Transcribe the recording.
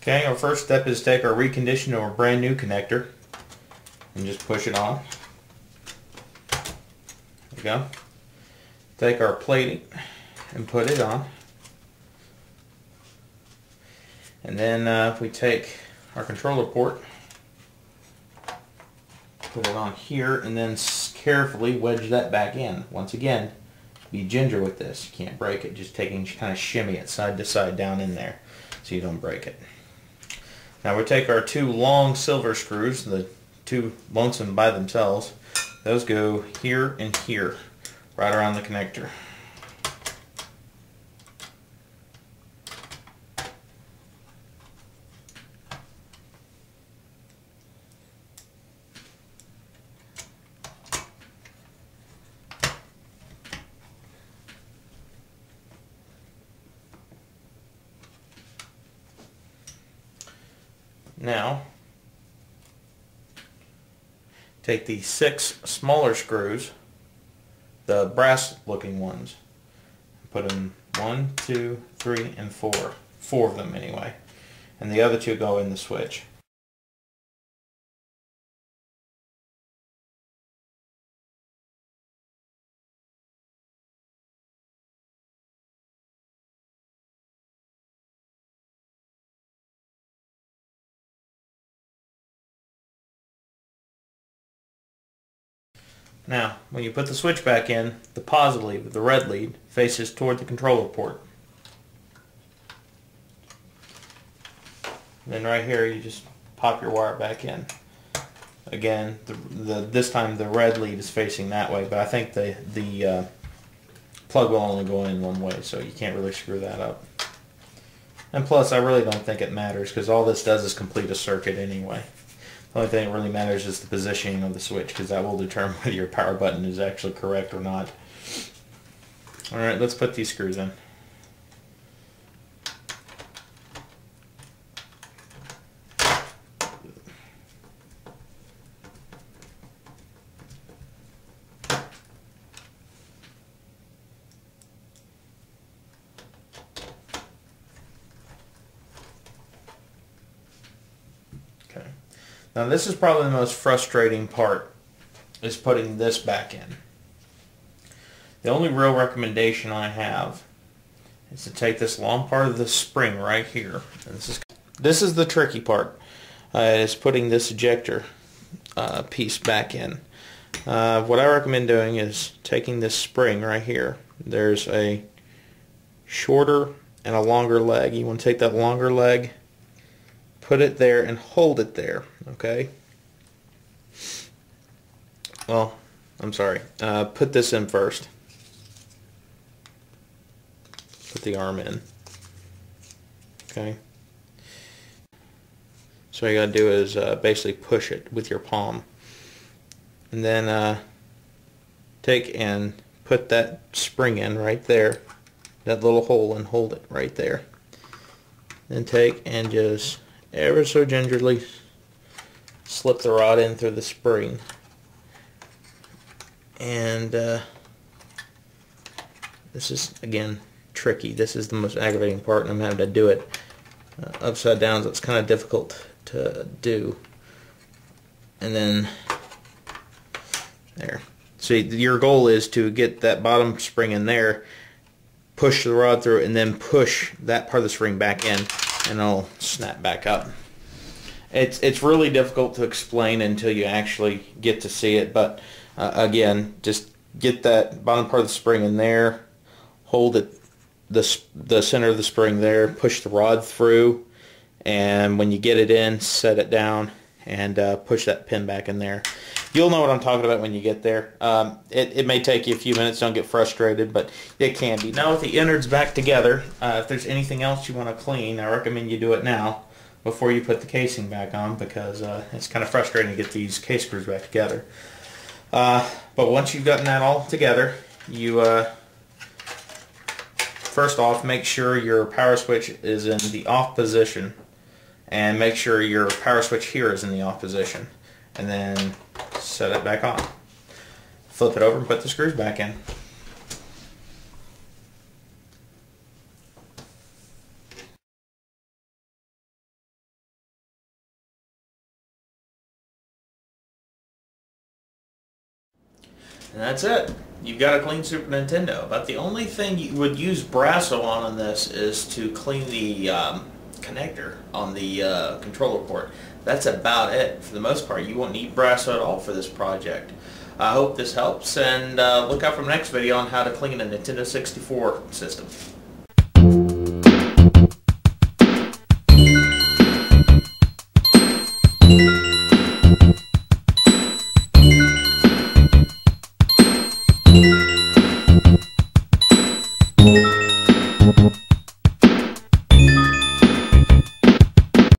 Okay, our first step is take our reconditioned or brand new connector and just push it on. There we go. Take our plating and put it on. And then we take our controller port, put it on here, and then carefully wedge that back in. Once again, be ginger with this. You can't break it. Just kind of shimmy it side to side down in there so you don't break it. Now we take our two long silver screws, the two lonesome by themselves. Those go here and here, right around the connector. Now, take the 6 smaller screws, the brass looking ones, put them 1, 2, 3, and 4. 4 of them anyway. And the other 2 go in the switch. Now, when you put the switch back in, the positive lead, the red lead, faces toward the controller port. Then right here, you just pop your wire back in. Again, this time the red lead is facing that way, but I think the plug will only go in one way, so you can't really screw that up. And plus, I really don't think it matters, because all this does is complete a circuit anyway. The only thing that really matters is the positioning of the switch, because that will determine whether your power button is actually correct or not. Alright, let's put these screws in. Okay. Now this is probably the most frustrating part, is putting this back in. The only real recommendation I have is to take this long part of the spring right here. And this is the tricky part, is putting this ejector piece back in. What I recommend doing is taking this spring right here. There's a shorter and a longer leg. You want to take that longer leg, put it there, and hold it there, okay? Well, I'm sorry. Put this in first. Put the arm in. Okay? So all you gotta do is basically push it with your palm. And then take and put that spring in right there, that little hole, and hold it right there. Then take and just ever so gingerly slip the rod in through the spring. And this is, again, tricky. This is the most aggravating part, and I'm having to do it upside down, so it's kind of difficult to do. And then there. So your goal is to get that bottom spring in there, push the rod through, and then push that part of the spring back in, and it'll snap back up. It's really difficult to explain until you actually get to see it, but again, just get that bottom part of the spring in there, hold it, the center of the spring there, push the rod through, and when you get it in, set it down and push that pin back in there. You'll know what I'm talking about when you get there. It may take you a few minutes, don't get frustrated, but it can be. Now with the innards back together, if there's anything else you want to clean, I recommend you do it now before you put the casing back on, because it's kind of frustrating to get these case screws back together. But once you've gotten that all together, you first off make sure your power switch is in the off position, and make sure your power switch here is in the off position, and then set it back on. Flip it over and put the screws back in. And that's it. You've got a clean Super Nintendo. About the only thing you would use Brasso on this is to clean the connector on the controller port. That's about it. For the most part, you won't need Brasso at all for this project. I hope this helps, and look out for the next video on how to clean a Nintendo 64 system.